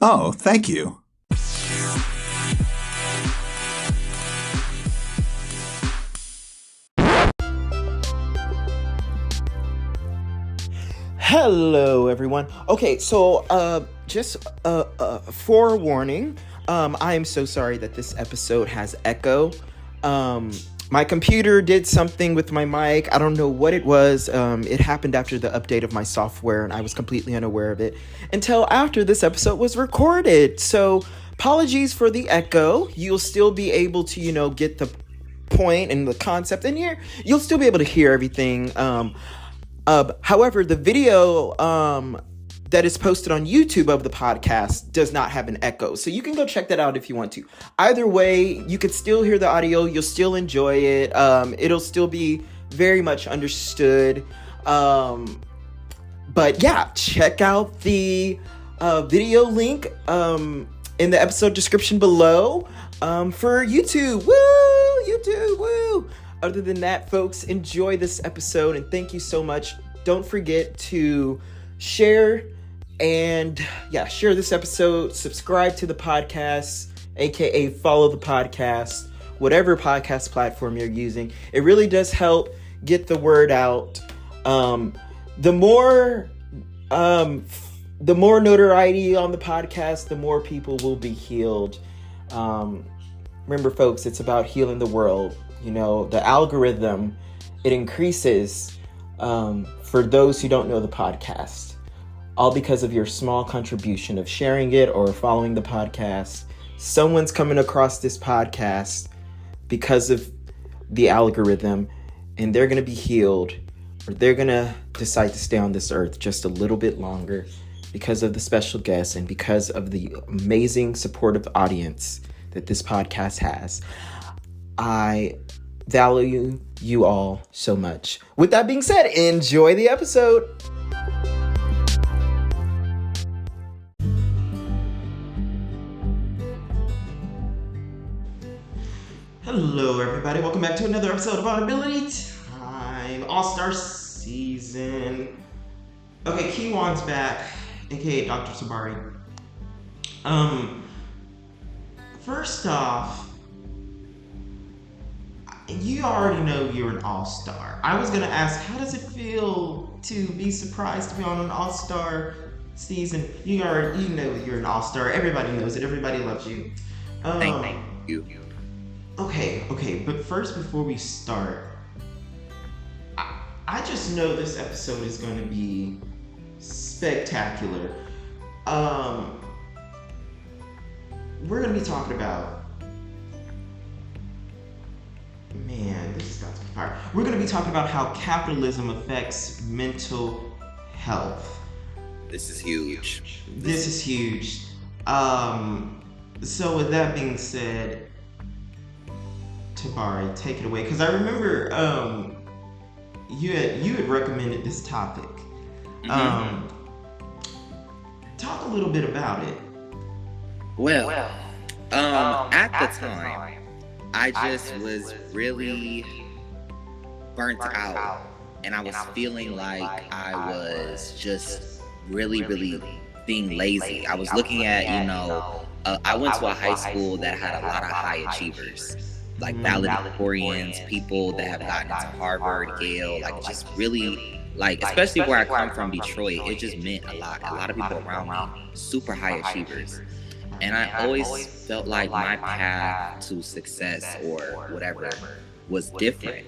Oh, thank you. Hello, everyone. Okay, so just forewarning. I am so sorry that this episode has echo. My computer did something with my mic. I don't know what it was. It happened after the update of my software, and I was completely unaware of it until after this episode was recorded. So, apologies for the echo. You'll still be able to, get the point and the concept in here. You'll still be able to hear everything. However, the video that is posted on YouTube of the podcast does not have an echo. So you can go check that out if you want to. Either way, you could still hear the audio. You'll still enjoy it. It'll still be very much understood. But yeah, check out the video link in the episode description below for YouTube. Woo! YouTube, woo! Other than that, folks, enjoy this episode and thank you so much. Don't forget to share this episode, subscribe to the podcast, aka follow the podcast, whatever podcast platform you're using. It really does help get the word out. The more notoriety on the podcast, the more people will be healed. Remember, folks, it's about healing the world. The algorithm, it increases for those who don't know the podcast, all because of your small contribution of sharing it or following the podcast. Someone's coming across this podcast because of the algorithm, and they're going to be healed, or they're going to decide to stay on this earth just a little bit longer because of the special guests and because of the amazing supportive audience that this podcast has. I value you all so much. With that being said, enjoy the episode. Hello, everybody. Welcome back to another episode of Audibility Time. All-Star Season. Okay, Kiwan's back, aka Dr. Tabari. First off, you already know you're an all-star. I was gonna ask, how does it feel to be surprised to be on an all-star season? You know you're an all-star. Everybody knows it. Everybody loves you. Thank you. Okay. But first, before we start, I just know this episode is going to be spectacular. We're going to be talking about. Man, this is about to be fire. We're going to be talking about how capitalism affects mental health. This is huge. This is huge. So with that being said, Tabari, take it away. Because I remember you had recommended this topic. Mm-hmm. Talk a little bit about it. Well, at the time, I just was really burnt out, and I was feeling like I was just really being lazy. I was looking at, I went to a high school that had a lot of high achievers, like valedictorians, people that have gotten into Harvard, Yale, like just really, like, especially where I come from, Detroit, it just meant a lot. A lot of people around me, super high achievers. And I always felt like my path to success or whatever was different.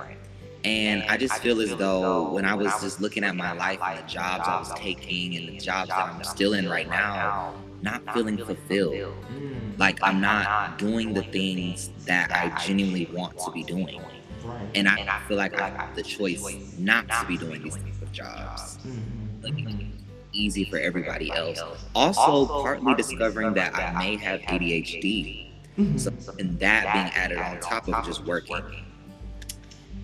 And I just feel as though when I was just looking at my life and the jobs I was taking and the jobs that I'm still in right now, not feeling fulfilled. Like I'm not doing the things that I genuinely want to be doing. And I feel like I have the choice not to be doing these types of jobs. Like, easy for everybody else. Also, partly discovering that I may have ADHD. So, and that being added on top of just working.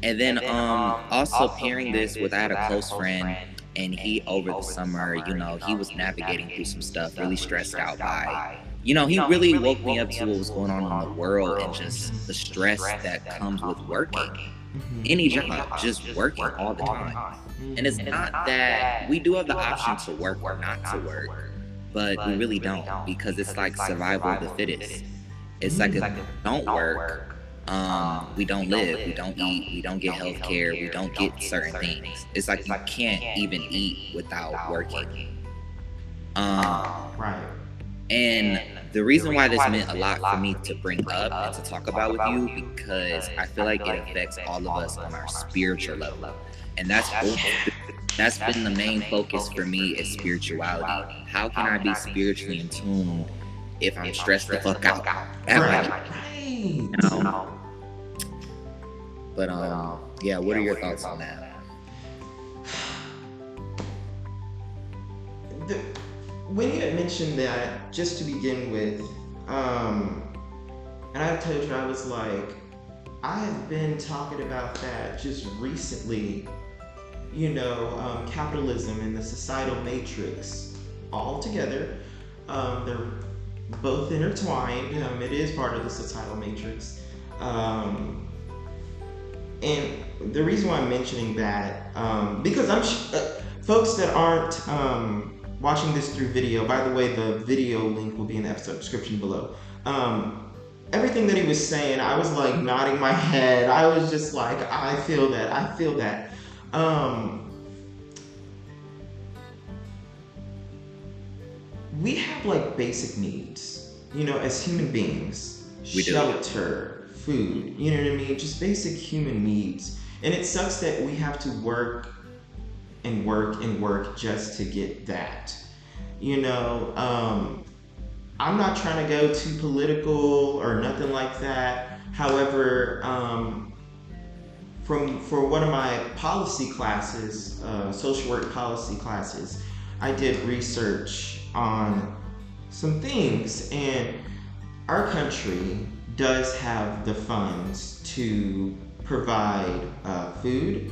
And then also pairing this with, I had a close friend, and he, over the summer, he was navigating through some stuff, really stressed out by, he really woke me up to what was going on in the world and just the stress that comes with working. Any job, just working all the time. And it's not that we do have the option to work or not to work, but we really don't, because it's like survival of the fittest. It's like if we don't work, we don't live, we don't eat, we don't get health care, we don't get certain things. It's like you can't even eat without working. Right. And the reason why this meant a lot for me to bring up and to talk about with you, because I feel like it affects all of us on our spiritual level. And that's been the main focus for me, is spirituality. How can I be spiritually in tune if I'm stressed the fuck out? You know? But yeah, what are your thoughts on that? When you had mentioned that, just to begin with, and I told you, I was like, I have been talking about that just recently, capitalism and the societal matrix all together. They're both intertwined. It is part of the societal matrix. And the reason why I'm mentioning that, because folks that aren't watching this through video, by the way, the video link will be in the episode description below. Everything that he was saying, I was like nodding my head. I was just like, I feel that. We have like basic needs, as human beings. Shelter, food, you know what I mean? Just basic human needs. And it sucks that we have to work and work and work just to get that. I'm not trying to go too political or nothing like that. However, for one of my policy classes, social work policy classes, I did research on some things, and our country does have the funds to provide food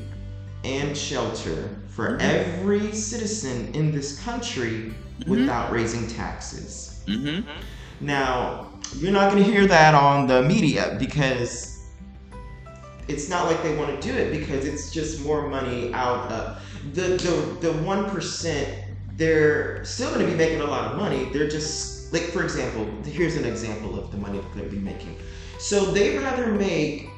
and shelter for every citizen in this country without raising taxes. Now, you're not going to hear that on the media, because it's not like they want to do it, because it's just more money out of the 1%. They're still going to be making a lot of money. They're just, like, for example, here's an example of the money that they'll be making. So they'd rather make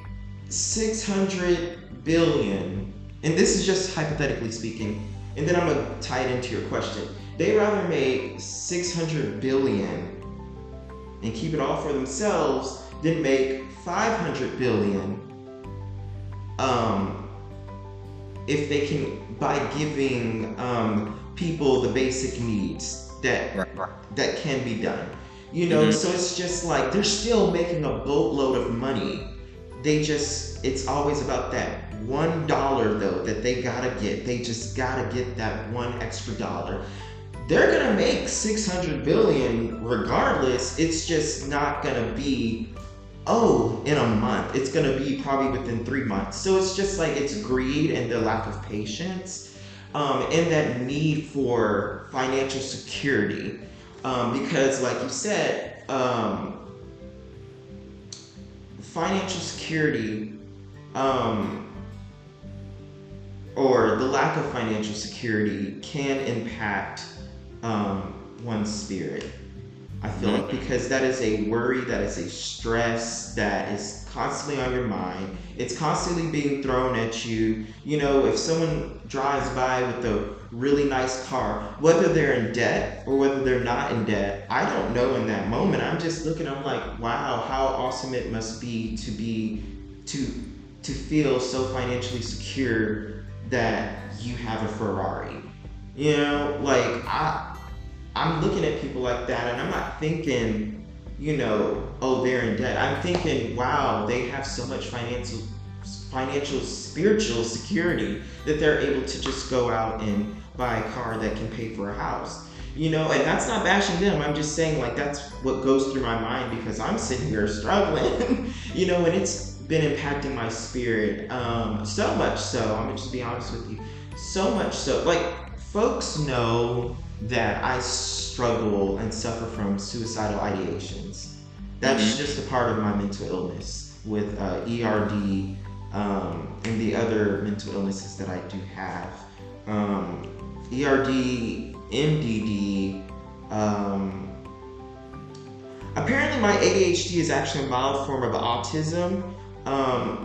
600 billion, and this is just hypothetically speaking, and then I'm going to tie it into your question. They'd rather make 600 billion and keep it all for themselves than make 500 billion if they can, by giving people the basic needs that can be done. So it's just like they're still making a boatload of money. It's always about that $1 though that they gotta get. They just gotta get that one extra dollar. They're gonna make 600 billion regardless. It's just not gonna be, in a month. It's gonna be probably within 3 months. So it's just like, it's greed and the lack of patience, and that need for financial security. Because like you said, financial security, or the lack of financial security can impact one's spirit. I feel like, because that is a worry, that is a stress that is constantly on your mind. It's constantly being thrown at you. If someone drives by with a really nice car, whether they're in debt or whether they're not in debt, I don't know in that moment. I'm just looking, I'm like, wow, how awesome it must be to feel so financially secure that you have a Ferrari. I'm looking at people like that, and I'm not thinking, they're in debt. I'm thinking, wow, they have so much financial, spiritual security that they're able to just go out and buy a car that can pay for a house. And that's not bashing them. I'm just saying, like, that's what goes through my mind, because I'm sitting here struggling, and it's been impacting my spirit, so much so, I'm gonna just be honest with you, so much so, like, folks know that I struggle and suffer from suicidal ideations. That's just a part of my mental illness with ERD, and the other mental illnesses that I do have. ERD, MDD, Um, Apparently, my ADHD is actually a mild form of autism,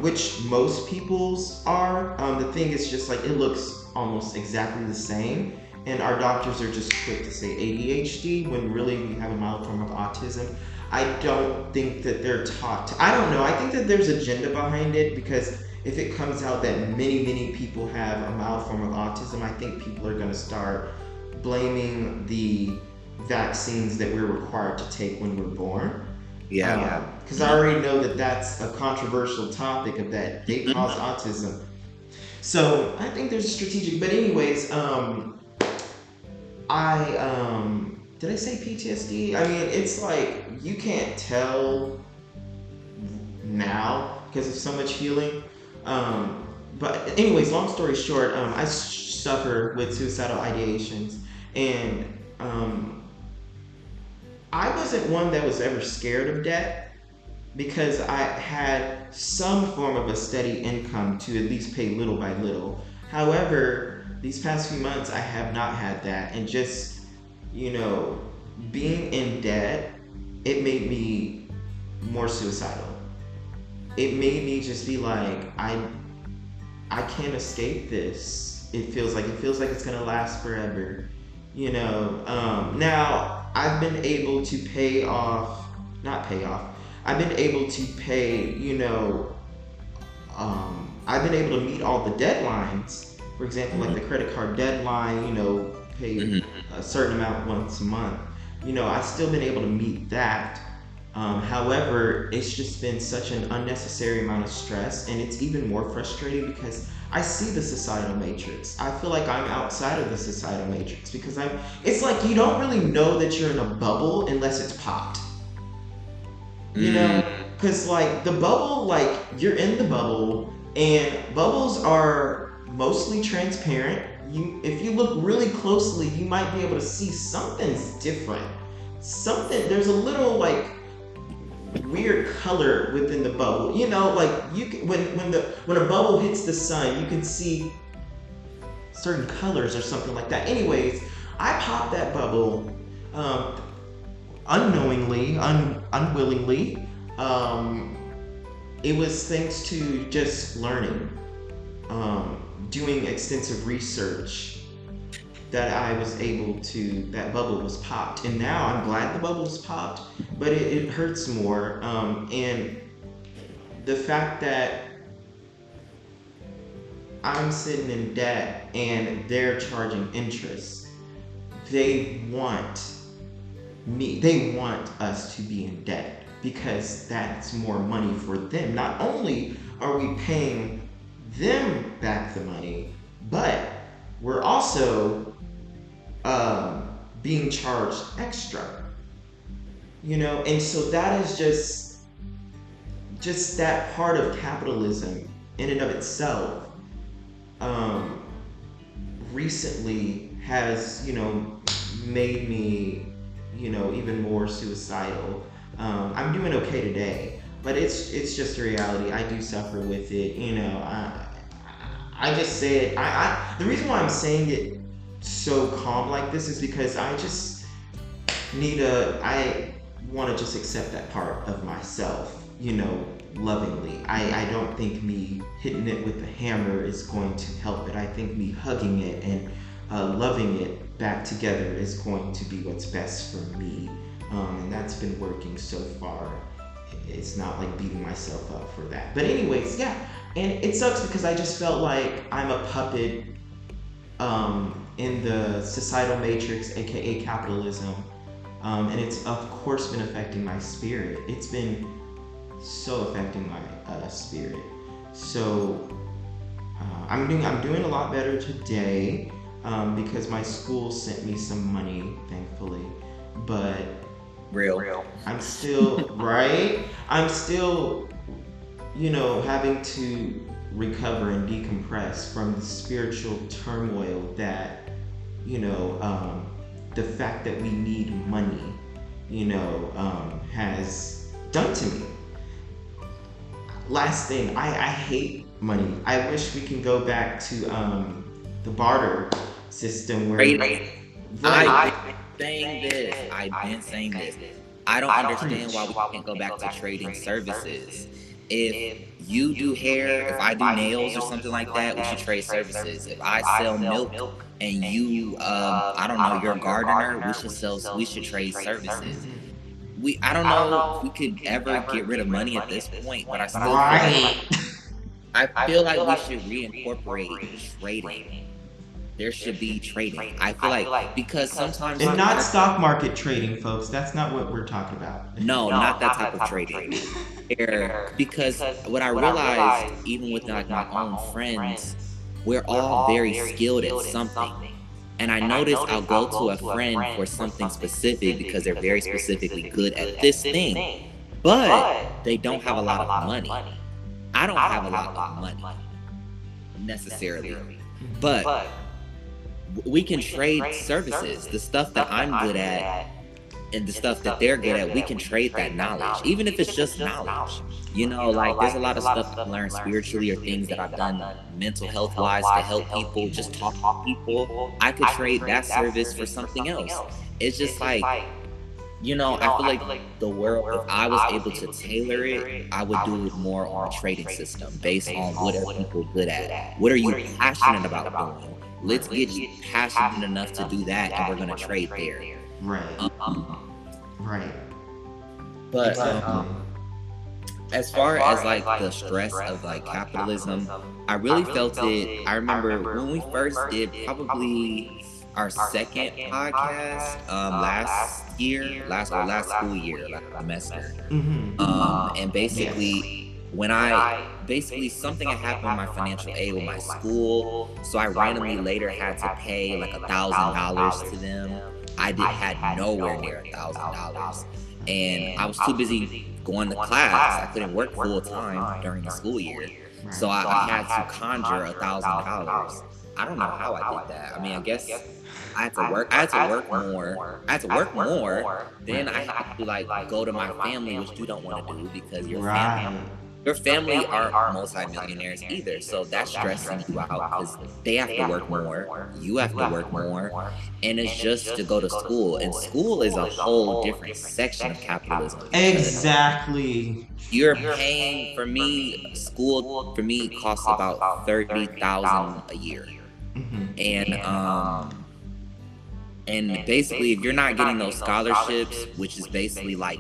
which most people's are. The thing is just like it looks almost exactly the same, and our doctors are just quick to say ADHD when really we have a mild form of autism. I don't think that they're taught. I don't know. I think that there's agenda behind it because if it comes out that many people have a mild form of autism, I think people are going to start blaming the vaccines that we're required to take when we're born. Yeah. Because I already know that that's a controversial topic of that they cause autism. So I think there's a strategic. But anyways, did I say PTSD? I mean, it's like you can't tell now because of so much healing. But anyways, long story short, I suffer with suicidal ideations, and I wasn't one that was ever scared of debt because I had some form of a steady income to at least pay little by little. However, these past few months I have not had that, and just, being in debt, it made me more suicidal. It made me just be like, I can't escape this. It feels like it's gonna last forever. Now I've been able to I've been able to pay, I've been able to meet all the deadlines. For example, like the credit card deadline, pay a certain amount once a month. I've still been able to meet that. However, it's just been such an unnecessary amount of stress, and it's even more frustrating because I see the societal matrix. I feel like I'm outside of the societal matrix because it's like you don't really know that you're in a bubble unless it's popped. Because like the bubble, like you're in the bubble, and bubbles are mostly transparent. If you look really closely, you might be able to see something's different. There's a little like weird color within the bubble. Like you can, when a bubble hits the sun, you can see certain colors or something like that. Anyways, I popped that bubble unknowingly, unwillingly. It was thanks to just learning, doing extensive research, that bubble was popped. And now I'm glad the bubble was popped, but it hurts more. And the fact that I'm sitting in debt and they're charging interest, they want us to be in debt because that's more money for them. Not only are we paying them back the money, but we're also being charged extra, and so that is just that part of capitalism in and of itself recently has made me even more suicidal. I'm doing okay today, but it's just a reality. I do suffer with it. I just say it. The reason why I'm saying it so calm like this is because I just I want to just accept that part of myself, lovingly. I don't think me hitting it with the hammer is going to help it. I think me hugging it and loving it back together is going to be what's best for me. And that's been working so far. It's not like beating myself up for that. But anyways, yeah. And it sucks because I just felt like I'm a puppet in the societal matrix, aka capitalism. And it's of course been affecting my spirit. It's been so affecting my spirit. So I'm doing a lot better today because my school sent me some money, thankfully. But Real. I'm still right. I'm still, having to recover and decompress from the spiritual turmoil that, the fact that we need money, has done to me. Last thing, I hate money. I wish we can go back to the barter system where saying this. I've been saying this. I don't understand why we can't go back to trading services. If you do hair, if I do nails or something like that, we should trade services. If I sell milk and you, I don't know, you're a gardener, we should trade services. I don't know if we could ever get rid of money at this point, but I feel like we should reincorporate trading. There should be trading. I feel like because sometimes and not stock market trading, folks. That's not what we're talking about. No, not that type of trading. Because what I realized, even with like my own friends, we're all very skilled at something. And I notice I'll go to a friend for something specific because they're very specifically good at this thing, but they don't have a lot of money. I don't have a lot of money necessarily, but we can trade services. The stuff that I'm good at and the stuff that they're good at, we can trade that knowledge, even if it's just knowledge. You know, like there's a lot of stuff I've learned spiritually or things that I've done mental health wise to help people, just talk to people. I could trade that service for something else. It's just like, you know, I feel like the world, if I was able to tailor it, I would do it more on a trading system based on what are people good at. What are you passionate about doing? Let's get you passionate enough to do that, and we're gonna trade there. Right. Right. But as far as like the stress of like capitalism, I really felt it. I remember when we first did probably our second podcast last school year, last semester. And basically when basically something had happened with my financial aid with my school, so I randomly later had to pay like $1,000 to them. I had nowhere near $1,000, and I was too busy going to class. I couldn't work full time during the school year, so I had to conjure $1,000. I don't know how I did that. I mean, I guess I had to work more. Then I had to like go to my family, which you don't want to do because your family aren't multi-millionaires either, so that's stressing you out because they have to work more, you have to work more, and it's just to go to school. And school is a whole different section of capitalism. Exactly. You're paying, for me, school for me costs about $30,000 a year, and basically if you're not getting those scholarships, which is basically like,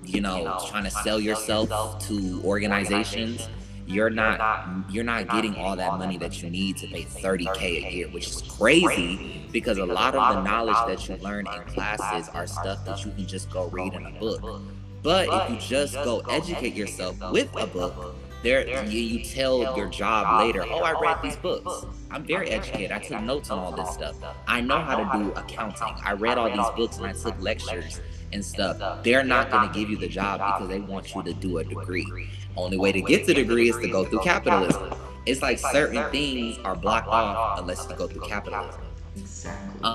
you know, trying to sell yourself to organizations, you're not getting all that money that you need to pay $30K a year, which is crazy because a lot of the knowledge that you learn in classes are stuff that you can just go read in a book. But if you just go educate yourself with a book, you tell your job later, oh, I read these books. I'm very educated. I took notes on all this stuff. I know how to do accounting. I read all these books and I took lectures and stuff. They're not going to give you the job because they want you to do a degree. Only way to get the degree is to go through capitalism. It's like certain things are blocked off unless you go through capitalism. Exactly.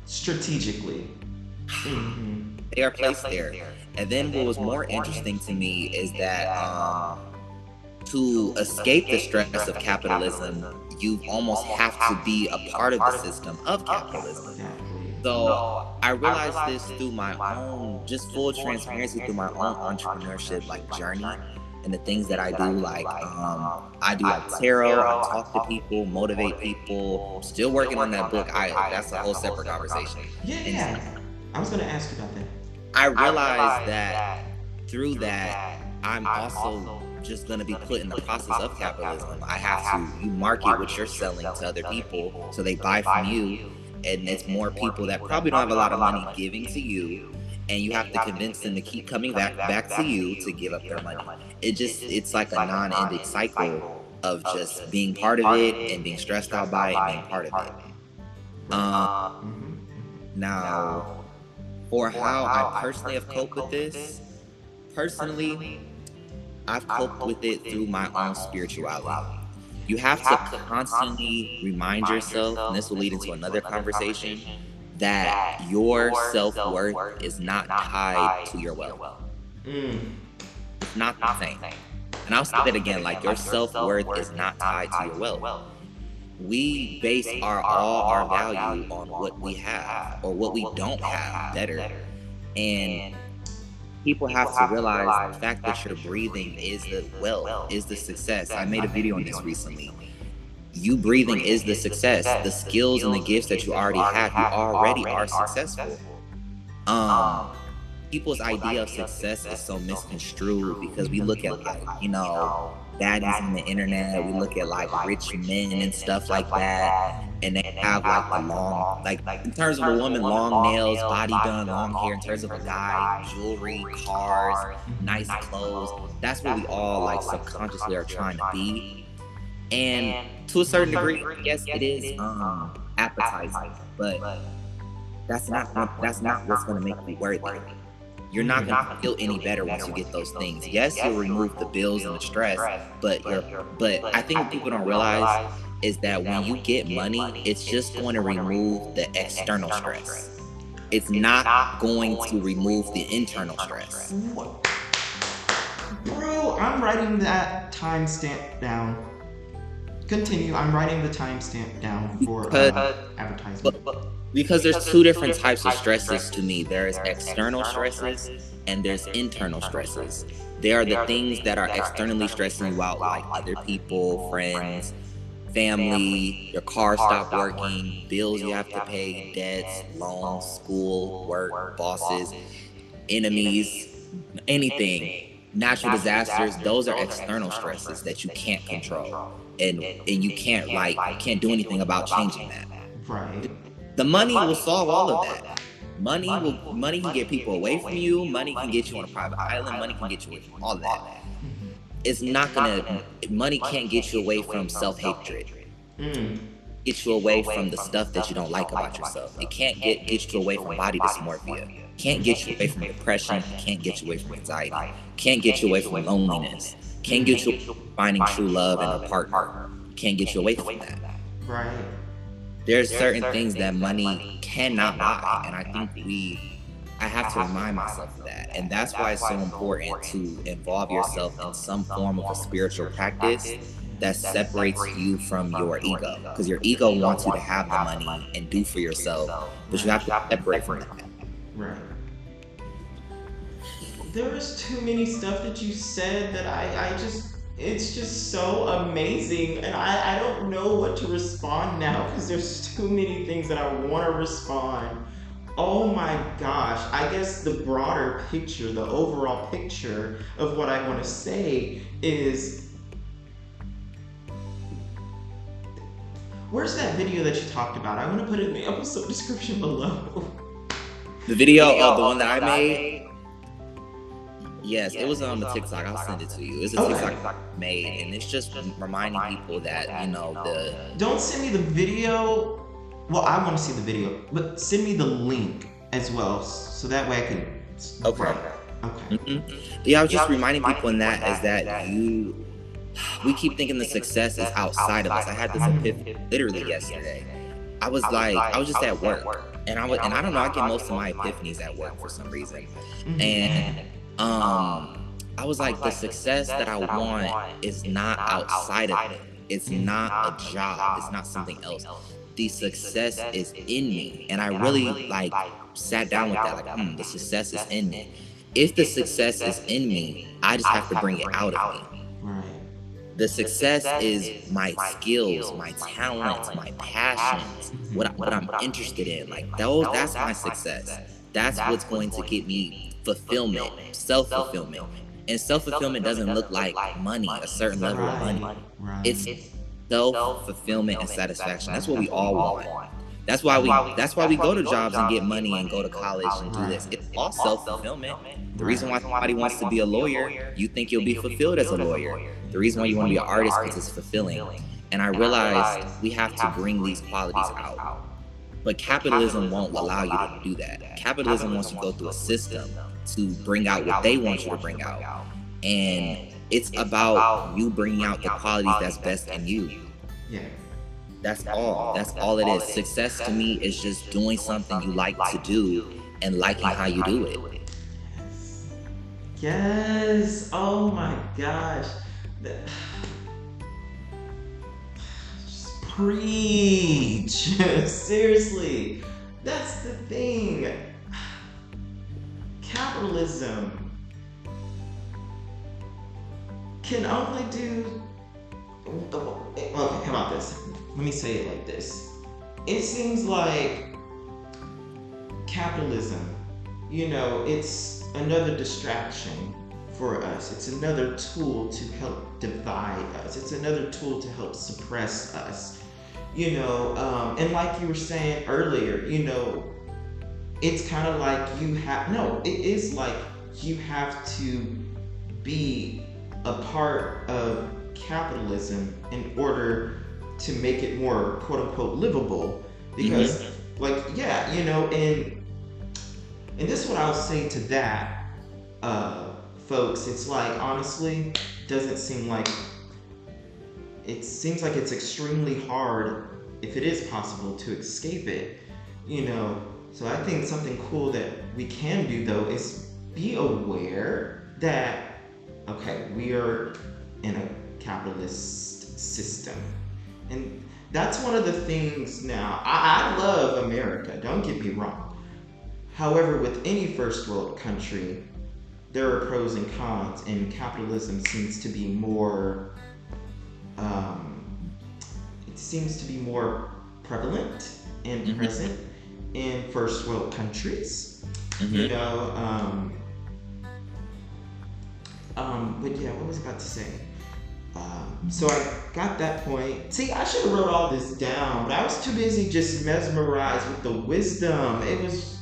Strategically. They are placed there. And then what was more interesting to me is that to escape the stress of capitalism, you almost have to be a part of the system of capitalism. So I realized this through my own, just full transparency, through my own entrepreneurship like journey and the things that I do. Like I do like tarot, I talk to people, motivate people. Still working on that book. That's a whole separate conversation. Yeah. I was gonna ask you about that. I realized that through that, I'm also just going to be put in the process of capitalism. I have to, you market what you're selling to other people so they buy from you, and it's more people that probably don't have a lot of money giving to you, and you have to convince them to keep coming back to you to give up their money. It's like a non-ending cycle of just being part of it and being stressed out by it and being part of it. Now, for how I personally have coped with this, I've coped with it through my own spirituality. You have to constantly remind yourself, and this will lead into another conversation, that your self-worth is not tied to your wealth. It's not the same. And I'll say that again, like your self-worth is not tied to your wealth. we base our value on what we have or what we don't have better. And people have to realize the fact that you're breathing is the wealth, is the success. I made a video on this recently. You breathing is the success. The skills and the gifts that you already have, you already are successful. Um, People's idea of success is so misconstrued because we look at, like, baddies on the internet. We look at like rich men and stuff like that, and they have like the long, like in terms of a woman, long nails, body done, long hair. In terms of a guy, jewelry, cars, nice clothes. That's what we all like subconsciously are trying to be. And to a certain degree, yes, it is appetizing, but that's not what's going to make you worthy. You're not going to feel any better once you get those things. Yes, you'll remove the bills and the stress, but I think what people don't realize is that when you get money, it's just going to remove the external stress. It's not going to remove the internal stress. Bro, I'm writing that timestamp down. Continue. I'm writing the timestamp down for advertisement. Because there's two different types of stresses to me. There's external stresses and there's internal stresses. There are the things that are externally stressing you out, like other people, friends, family, your car stopped working, bills you have to pay, debts, loans, school, work, bosses, enemies, anything, natural disasters. Those are external stresses that you can't control. And you can't do anything about changing that. Right. The money will solve all of that. Money can get people away from you. Money can get you on a private island. Money can get you away from all of that. It's not money can't get you away from self-hatred. Get you away from the stuff that you don't like about yourself. It can't get you away from body dysmorphia. Can't get you away from depression. Can't get you away from anxiety. Can't get you away from loneliness. Can't get you from finding true love in a partner. Can't get you away from that. Right. There's certain things that money cannot buy, and I think I have to remind myself of that. And that's why it's so important to involve yourself in some form of a spiritual practice that separates you from your ego. Because your ego wants you to have the money and do for yourself, but you have to separate from that. Right. There was too many stuff that you said that it's just so amazing, and I don't know what to respond now because there's too many things that I want to respond. Oh my gosh, I guess the broader picture, the overall picture of what I want to say is, where's that video that you talked about? I want to put it in the episode description below. The video of the one that I made? Yes, it was on the TikTok. I'll send it to you. It's a TikTok I made, and it's just reminding people that, Don't send me the video. Well, I want to see the video, but send me the link as well, so that way I can. Okay. Okay. Mm-hmm. Yeah, I was just reminding people in that is that we keep thinking the success is outside of us. I had this epiphany literally yesterday. I was just at work, and I don't know. I get most of my epiphanies at work for some reason, and I was like, the success that I want is not outside of me. It's not a job. It's not something else. The success is in me. And I really sat down with that. The success is in me. If the success is in me, I just have to bring it out of me. Right. The success is my skills, my talents, my passions, what I'm interested in. That's my success. That's what's going to get me fulfillment, self-fulfillment. And self-fulfillment doesn't look like money, a certain level of money. Right. It's self-fulfillment and satisfaction. That's what we all want. That's why we go to jobs and get money and go to college and do this. It's all self-fulfillment. The reason why somebody wants to be a lawyer, you think you'll be fulfilled as a lawyer. The reason why you want to be an artist is it's fulfilling. And I realized we have to bring these qualities out. But capitalism won't allow you to do that. Capitalism wants you to go through a system to bring out what they want you to bring out. And it's about you bringing out the qualities that's best in you. Yeah. That's all. That's all it is. Success to me is just doing something you like to do and liking how you do it. Yes. Oh my gosh. Preach. Seriously. That's the thing. Capitalism can only do. Okay, how about this? Let me say it like this. It seems like capitalism, it's another distraction for us. It's another tool to help divide us. It's another tool to help suppress us. And like you were saying earlier, it's kind of like it is like you have to be a part of capitalism in order to make it more quote unquote livable. Because and this is what I'll say to that, folks. It's like, honestly, it seems like it's extremely hard, if it is possible, to escape it. So I think something cool that we can do, though, is be aware that, okay, we are in a capitalist system. And that's one of the things now. I love America, don't get me wrong. However, with any first world country, there are pros and cons, and capitalism seems to be more, prevalent and present in first world countries. But yeah, what was I about to say? So I got that point. See, I should have wrote all this down, but I was too busy just mesmerized with the wisdom. It was,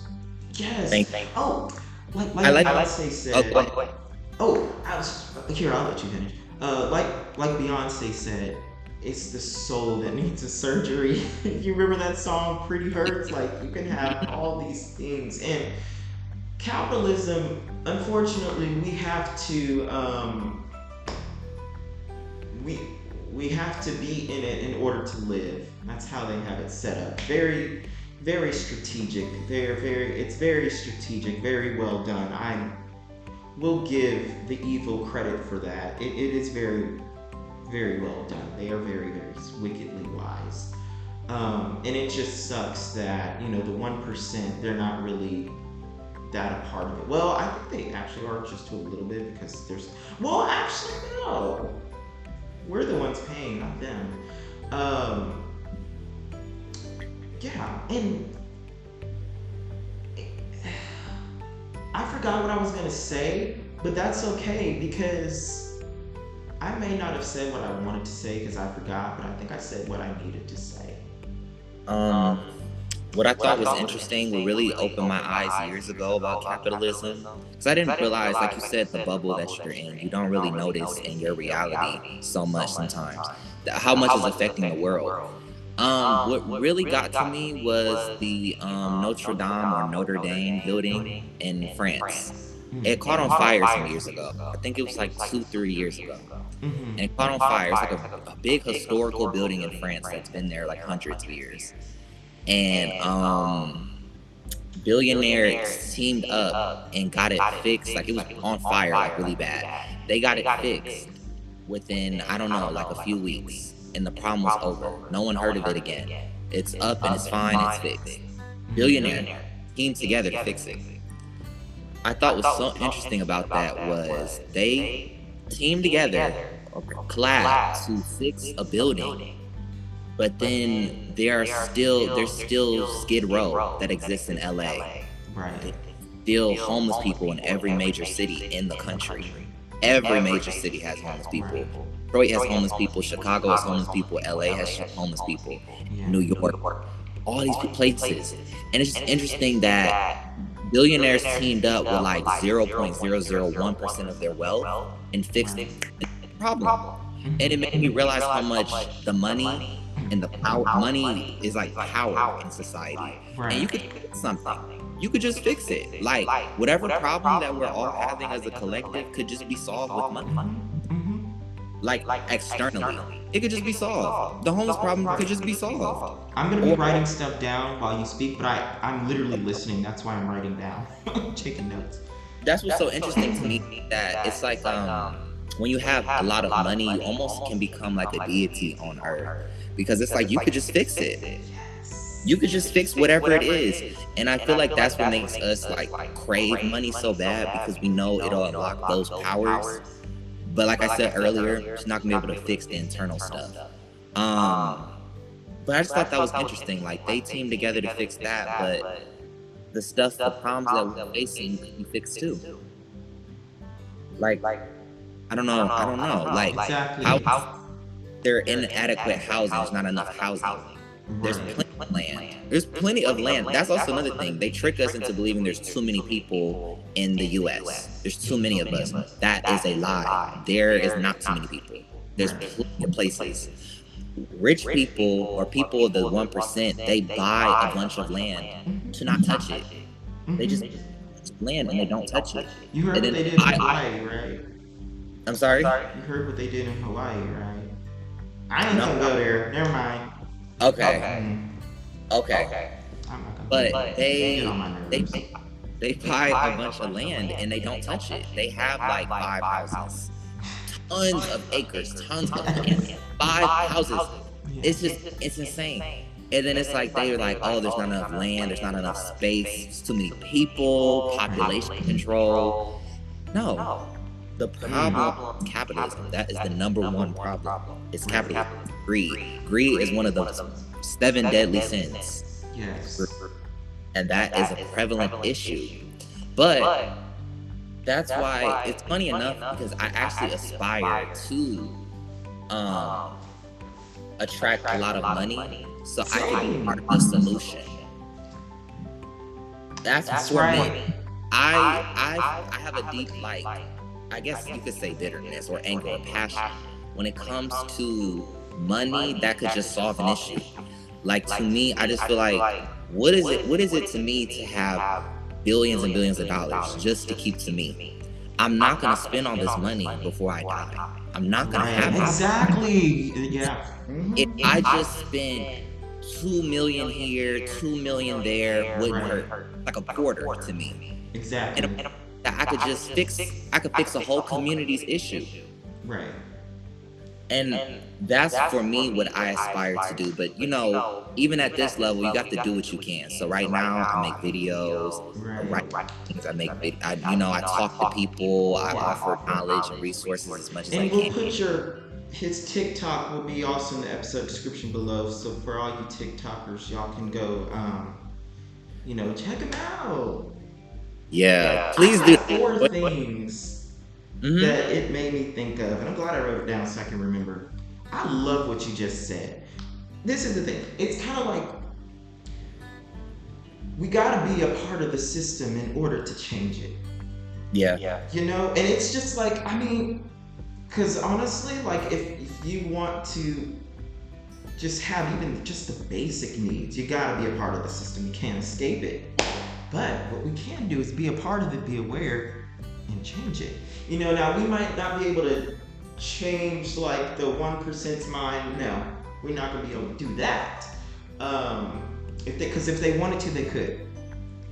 yes. Thank Oh, like Beyonce said. I'll let you finish. Like Beyonce said, it's the soul that needs a surgery. You remember that song, Pretty Hurts? Like, you can have all these things. And capitalism, unfortunately, we have to we have to be in it in order to live. That's how they have it set up. Very, very strategic. It's very strategic, very well done. I will give the evil credit for that. It is very, very well done. They are very, very wickedly wise. And it just sucks that, the 1%, they're not really that a part of it. Well, I think they actually are, just to a little bit, because actually, no. We're the ones paying, not them. And I forgot what I was gonna say, but that's okay, because I may not have said what I wanted to say because I forgot, but I think I said what I needed to say. What I thought was interesting, what really opened my eyes years ago about capitalism, because I didn't realize, like you said, the bubble that you're in, you don't really notice in your reality so much sometimes, how much is affecting the world. What really got to me was the Notre Dame building in France. It caught on fire some years ago. I think it was like 2-3 years ago. And it caught on fire. It's like a big historical building in France that's been there like hundreds of years. And billionaires teamed up and got it fixed. Like, it was on fire, like really bad. They got it fixed within, I don't know, like a few weeks. And the problem was over. No one heard of it again. It's up and it's fine, it's fixed. Billionaire teamed together to fix it. I thought was so interesting about that was they teamed together, collab to fix a building. But then there's still Skid Row that exists in LA. Right. Still homeless people in every major city in the country. Every major city has homeless people. Detroit has homeless people. Chicago has homeless people. LA has homeless people. New York. All these places. And it's just interesting that billionaires teamed up with like 0.001% of their wealth and fixed the problem. And it made me realize how much the money and the power, money is like power in society. Right. And you could fix something. You could just fix it. Like, whatever problem that we're all having as a collective could just be solved with money. Like externally, it could just be solved. The homeless problem could just be solved. I'm gonna be writing stuff down while you speak, but I'm literally listening. That's why I'm writing down, taking notes. That's what's so interesting to me, that it's like when you have a lot of money, you almost can become like a deity on earth, because it's like you could just fix it. You could just fix whatever it is. And I feel like that's what makes us like crave money so bad, because we know it'll unlock those powers. But like I said earlier, it's not gonna be able to fix the internal stuff. Um, but I just thought that was interesting. Like they teamed together to fix that, but the problems that we're facing can be fixed too. Like I don't know. Like how Exactly. there inadequate housing, there's not enough housing. There's Right. plenty of land. There's plenty of land. That's also another thing. They trick us into believing there's too many people in the US. There's too many of us. That is a lie. There is not too many people. There's plenty of places. Rich people or people of the 1%, they buy a bunch of land to not touch it. They just land and they don't touch it. You heard And what then they did in Hawaii, right? I'm sorry? You heard what they did in Hawaii, right? I ain't No. gonna go there. Never mind. Okay. Mm, Okay. I'm not gonna. But Get on my they nerves. they buy a bunch of land and they don't touch it. They have like 5 houses, tons of acres, tons of land, 5 houses. It's insane. And then it's like they're like, oh, there's not enough land, there's not enough space, there's too many people, population control. No, the problem is capitalism. That is the number one problem. It's capitalism. Greed. Greed is one of the 7 deadly sins. Yes. And that is a prevalent issue. But that's why it's funny enough, because I actually aspire to attract a lot of money so I can be part of the solution. That's for right. me. I have a deep, like, I guess you could say bitterness or anger or passion when it comes to money that could just solve an issue. Like, to me, I just feel like, what is it to me to have billions and billions of dollars just to keep to me? I'm not gonna spend all this money before I die. I'm not gonna have it. Exactly. Yeah. If I just spend 2 million here, 2 million there, wouldn't hurt. Like a quarter to me. Exactly. And I could just fix a whole community's issue. Right. And that's for me what I aspire to do. But you know, even at this level, you got to do what you can. So right now, I make videos, I write things, I talk to people, I offer knowledge and resources as much as I And we'll can. put his TikTok will be also in the episode description below. So for all you TikTokers, y'all can go, check him out. Yeah, please do. 4 things Mhm. that it made me think of, and I'm glad I wrote it down so I can remember. I love what you just said. This is the thing. It's kind of like we gotta be a part of the system in order to change it. Yeah. And it's just like, because honestly, like if you want to just have even just the basic needs, you gotta be a part of the system. You can't escape it. But what we can do is be a part of it, be aware, and change it. Now we might not be able to change like the 1%'s mind. No, we're not gonna be able to do that. Because if they wanted to, they could.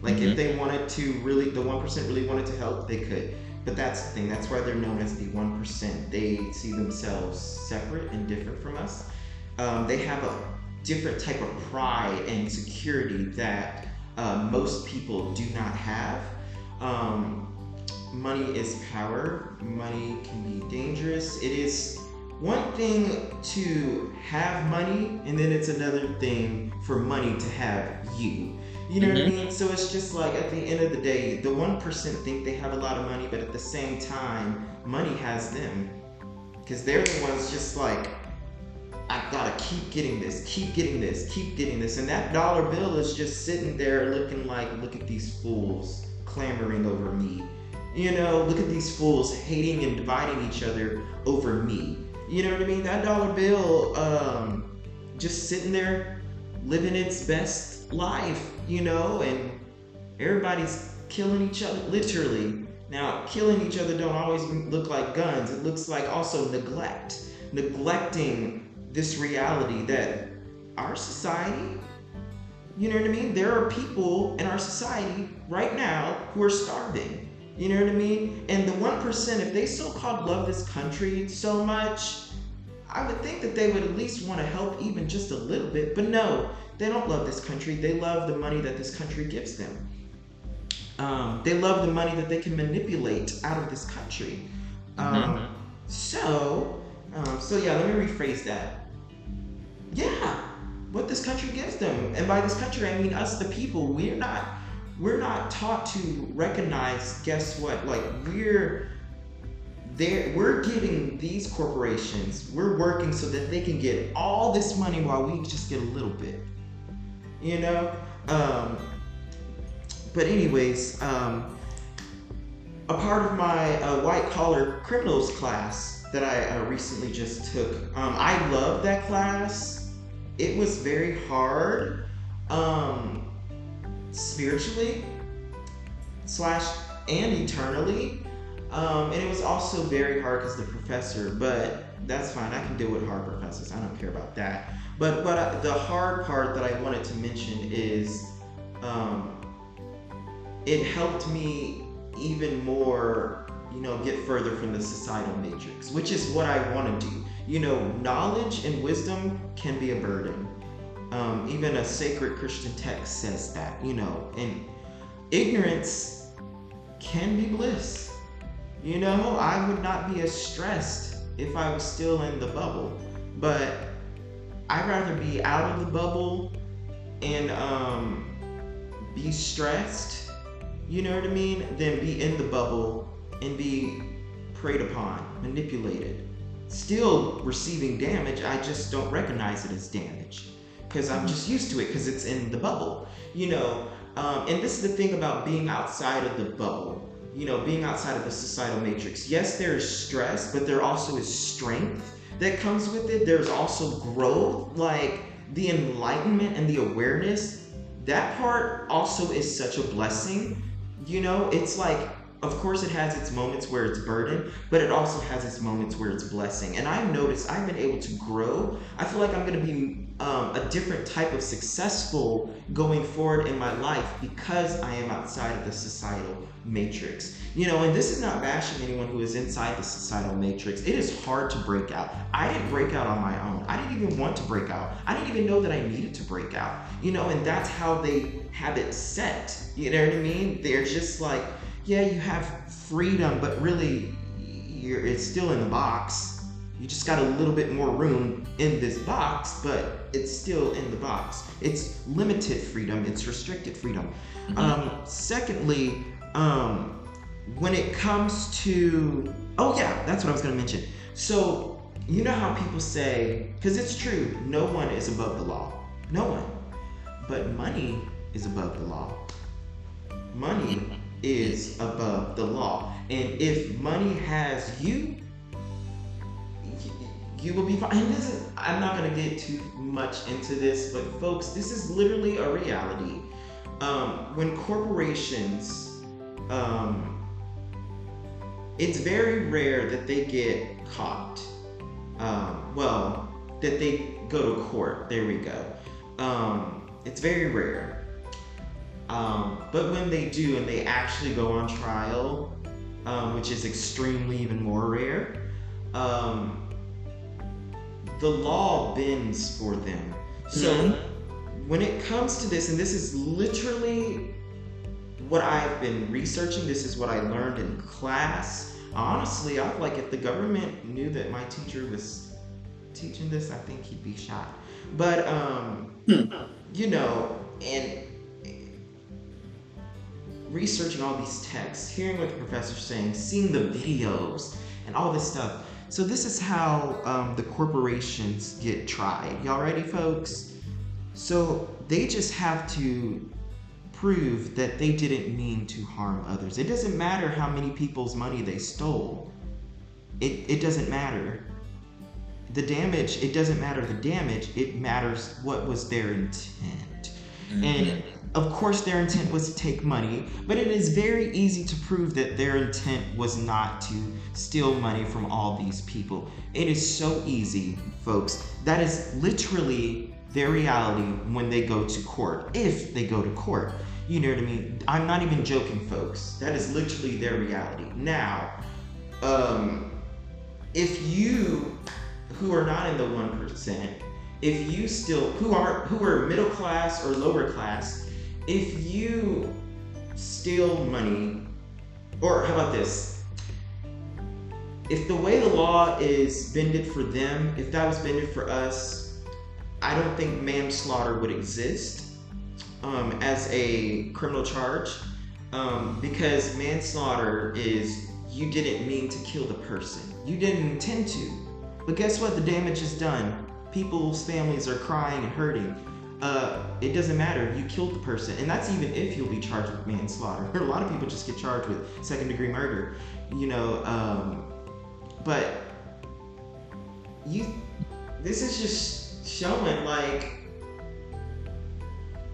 Like if they wanted to really, the 1% really wanted to help, they could. But that's the thing. That's why they're known as the 1%. They see themselves separate and different from us. They have a different type of pride and security that most people do not have. Money is power. Money can be dangerous. It is one thing to have money, and then it's another thing for money to have you. You know what I mean? So it's just like at the end of the day, the 1% think they have a lot of money, but at the same time, money has them. Because they're the ones just like, I gotta keep getting this, keep getting this, keep getting this. And that dollar bill is just sitting there looking like, look at these fools clamoring over me. Look at these fools hating and dividing each other over me. You know what I mean? That dollar bill, just sitting there living its best life, and everybody's killing each other, literally. Now, killing each other don't always look like guns. It looks like also neglecting this reality that our society, you know what I mean? There are people in our society right now who are starving. You know what I mean? And the 1%, if they so-called love this country so much, I would think that they would at least want to help even just a little bit. But no, they don't love this country. They love the money that this country gives them. They love the money that they can manipulate out of this country. So yeah, let me rephrase that. Yeah, what this country gives them, and by this country I mean us, the people. We're not taught to recognize. Guess what? Like we're giving these corporations. We're working so that they can get all this money while we just get a little bit. You know. But anyways, a part of my white collar criminals class that I recently just took, I loved that class. It was very hard, spiritually / and eternally, and it was also very hard because the professor. But that's fine. I can deal with hard professors. I don't care about that. But the hard part that I wanted to mention is, it helped me even more, get further from the societal matrix, which is what I want to do. Knowledge and wisdom can be a burden. Even a sacred Christian text says that, and ignorance can be bliss. I would not be as stressed if I was still in the bubble, but I'd rather be out of the bubble and be stressed, you know what I mean, than be in the bubble and be preyed upon, manipulated, still receiving damage. I just don't recognize it as damage because I'm just used to it because it's in the bubble, and this is the thing about being outside of the bubble, being outside of the societal matrix. Yes, there is stress, but there also is strength that comes with it. There's also growth, like the enlightenment and the awareness. That part also is such a blessing. It's like, of course it has its moments where it's burden, but it also has its moments where it's blessing. And I've noticed I've been able to grow. I feel like I'm going to be a different type of successful going forward in my life because I am outside of the societal matrix. And this is not bashing anyone who is inside the societal matrix. It is hard to break out. I didn't break out on my own. I didn't even want to break out. I didn't even know that I needed to break out. And that's how they have it set. You know what I mean? They're just like, yeah, you have freedom, but really, it's still in the box. You just got a little bit more room in this box, but it's still in the box. It's limited freedom. It's restricted freedom. Secondly, when it comes to, that's what I was going to mention. So, you know how people say, because it's true, no one is above the law. No one. But money is above the law. Money is above the law. And if money has you, you will be fine. And I'm not going to get too much into this, but folks, this is literally a reality. When corporations, it's very rare that they get caught. That they go to court. There we go. It's very rare. But when they do and they actually go on trial, which is extremely even more rare, the law bends for them. So when it comes to this, and this is literally what I've been researching, this is what I learned in class. Honestly, I feel like if the government knew that my teacher was teaching this, I think he'd be shot. But, and researching all these texts, hearing what the professor's saying, seeing the videos, and all this stuff. So this is how the corporations get tried. Y'all ready, folks? So they just have to prove that they didn't mean to harm others. It doesn't matter how many people's money they stole. It doesn't matter. The damage, it doesn't matter the damage, it matters what was their intent. And of course their intent was to take money, but it is very easy to prove that their intent was not to steal money from all these people. It is so easy, folks. That is literally their reality when they go to court, if they go to court. You know what I mean? I'm not even joking, folks. That is literally their reality. Now, if you who are not in the 1%, if you still who are middle class or lower class, if you steal money, or how about this? If the way the law is bended for them, if that was bended for us, I don't think manslaughter would exist as a criminal charge, because manslaughter is you didn't mean to kill the person. You didn't intend to. But guess what? The damage is done. People's families are crying and hurting. It doesn't matter. You killed the person. And that's even if you'll be charged with manslaughter. A lot of people just get charged with second-degree murder. But this is just showing, like,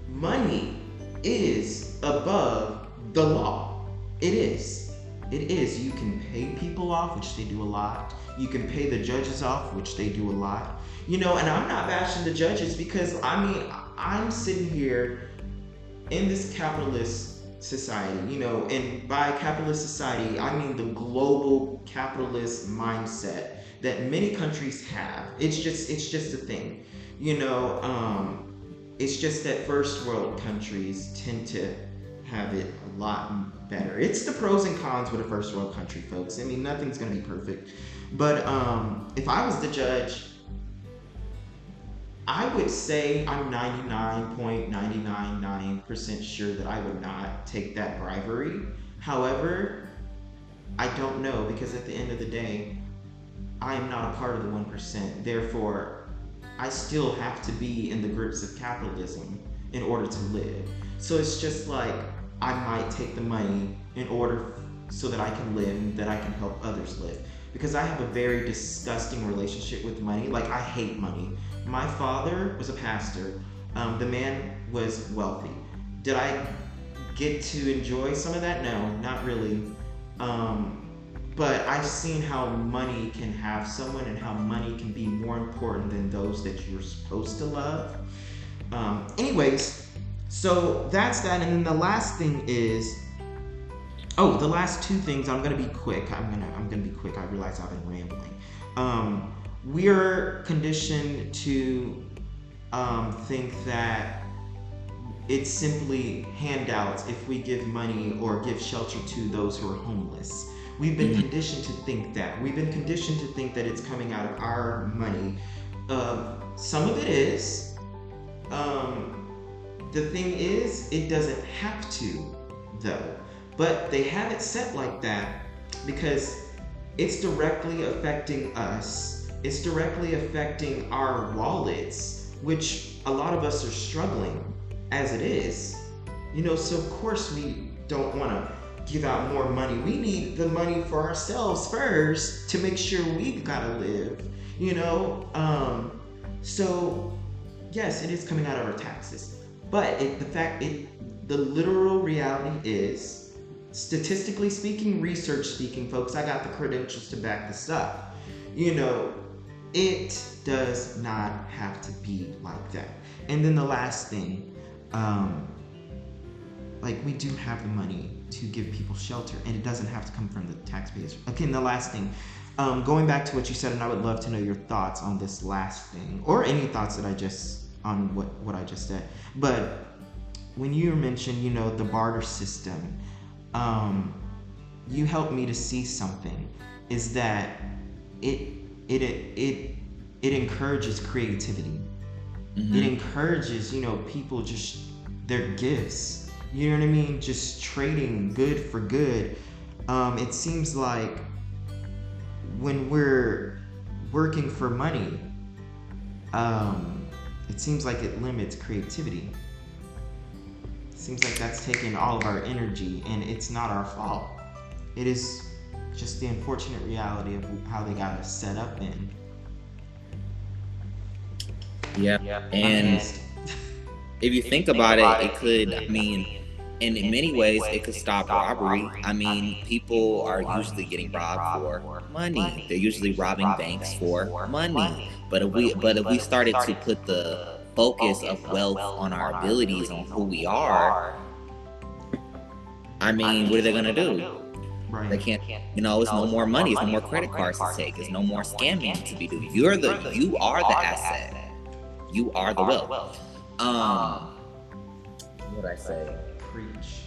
money is above the law. It is. It is. You can pay people off, which they do a lot. You can pay the judges off, which they do a lot. And I'm not bashing the judges, because I'm sitting here in this capitalist society, and by capitalist society, I mean the global capitalist mindset that many countries have. It's just a thing, it's just that first world countries tend to have it a lot better. It's the pros and cons with a first world country, folks. Nothing's gonna be perfect. But if I was the judge, I would say I'm 99.999% sure that I would not take that bribery. However, I don't know, because at the end of the day, I am not a part of the 1%. Therefore, I still have to be in the grips of capitalism in order to live. So it's just like, I might take the money in order so that I can live and that I can help others live. Because I have a very disgusting relationship with money. Like, I hate money. My father was a pastor. The man was wealthy. Did I get to enjoy some of that? No, not really. But I've seen how money can have someone, and how money can be more important than those that you're supposed to love. Anyways, so that's that. And then the last thing is, the last two things, I'm gonna be quick. I'm gonna be quick. I realize I've been rambling. We're conditioned to think that it's simply handouts if we give money or give shelter to those who are homeless. We've been conditioned to think that. We've been conditioned to think that it's coming out of our money. Some of it is. The thing is, it doesn't have to, though. But they have it set like that because it's directly affecting us. It's directly affecting our wallets, which a lot of us are struggling as it is. So of course we don't want to give out more money. We need the money for ourselves first to make sure we gotta live, So yes, it is coming out of our taxes. But the literal reality is, statistically speaking, research speaking, folks, I got the credentials to back this up. It does not have to be like that. And then the last thing, we do have the money to give people shelter, and it doesn't have to come from the taxpayers. Okay, and the last thing, going back to what you said, and I would love to know your thoughts on this last thing, or any thoughts that on what I just said. But when you mentioned, the barter system, you helped me to see something, is that it encourages creativity. It encourages, people just their gifts. You know what I mean? Just trading good for good. It seems like when we're working for money, it seems like it limits creativity. It seems like that's taking all of our energy, and it's not our fault. It is just the unfortunate reality of how they got us set up in. Yeah. And if you think about it, it could, and in many ways, it could stop robbery. People are usually getting robbed for money. They're usually robbing banks for money. But if we started to put the focus of wealth on our abilities, on who we are, I mean, what are they gonna do? Right. They can't, it's no more money, it's no more credit cards to take, it's no more scamming to be doing. You are the asset. You are the wealth. What would I say? Preach.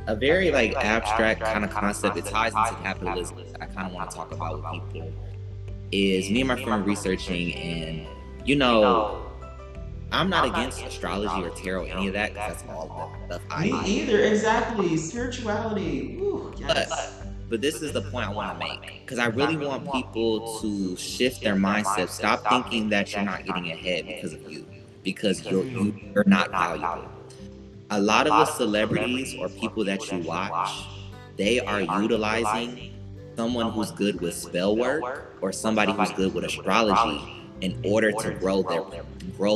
A very like abstract kind of concept that ties into capitalism that I kind of want to talk about with people is me and my friend were researching, and I'm not against astrology or tarot, any of that, because that's all the stuff Me either, exactly. Spirituality. Ooh, yes. But this is the point I want to make, because I really want people to shift their mindset. Stop thinking that you're not getting ahead because of you, because you're not valuable. A lot of the celebrities or people that you watch, they are utilizing someone who's good with spell work or somebody who's good with astrology in order to grow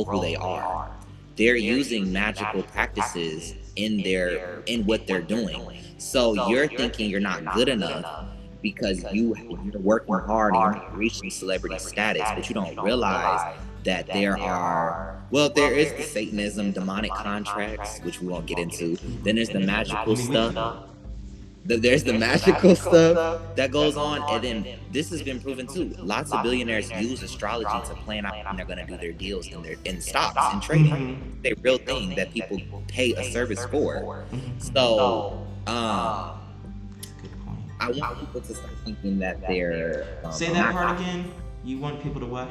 who they are. They're using magical practices in what they're doing. So you're thinking you're not good enough because you're working hard and you're not reaching celebrity status, but you don't realize that there is the Satanism, demonic contracts, which we won't get into. Then there's the magical stuff. There's the magical stuff that goes on, and then this has been proven too. Lots of billionaires use astrology to plan out when they're going to do their deals in stocks and trading. It's a real thing that people pay a service for. So, I want people to start thinking that they're. Say that part again. You want people to what?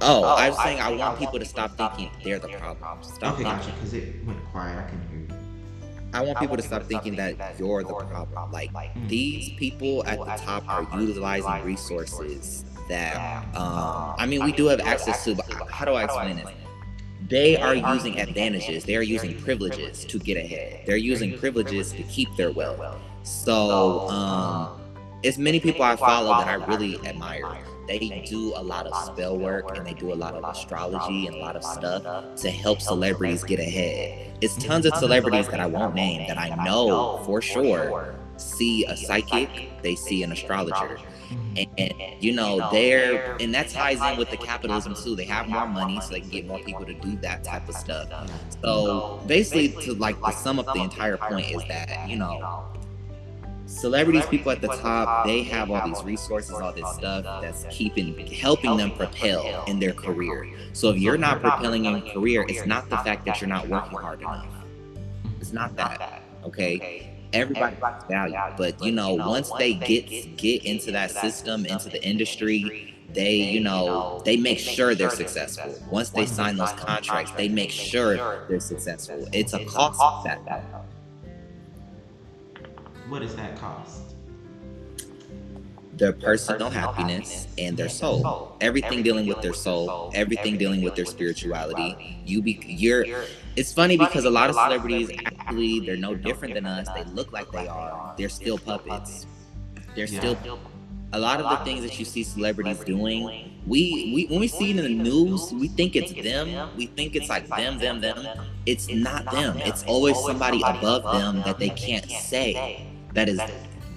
I was saying I want people to stop thinking they're the problem. Okay, gotcha. Because it went quiet. I couldn't hear you. I want people to stop thinking that you're the problem. Like, these people at the top are utilizing resources that, we do have access to, but how do I explain this? They are using advantages. They are using privileges to get ahead. They're using privileges to keep their wealth. So, it's many people I follow that I really admire. They do a lot of spell work and they do a lot of astrology and a lot of stuff to help celebrities get ahead. It's tons of celebrities that I won't name that I know for sure see a psychic, they see an astrologer. And that ties in with the capitalism too. They have more money so they can get more people to do that type of stuff. So basically, to sum up the entire point is that, celebrities, people at the top, they have all these resources, all this stuff that's helping them propel in their career. So if you're not propelling in your career, it's not the fact that you're not working hard enough. It's not that, okay? Everybody's value, but once they get into that system, into the industry, they make sure they're successful. Once they sign those contracts, they make sure they're successful. It's a cost that. What does that cost? Their personal happiness and their soul. Everything dealing with their soul. Everything dealing with their spirituality. It's funny because a lot of celebrities, actually, they're no different than us. They look like they are. They're still puppets. A lot of the things that you see celebrities doing, we when we see it in the news, we think it's them. We think it's like them. It's not them. It's always somebody above them that they can't say that is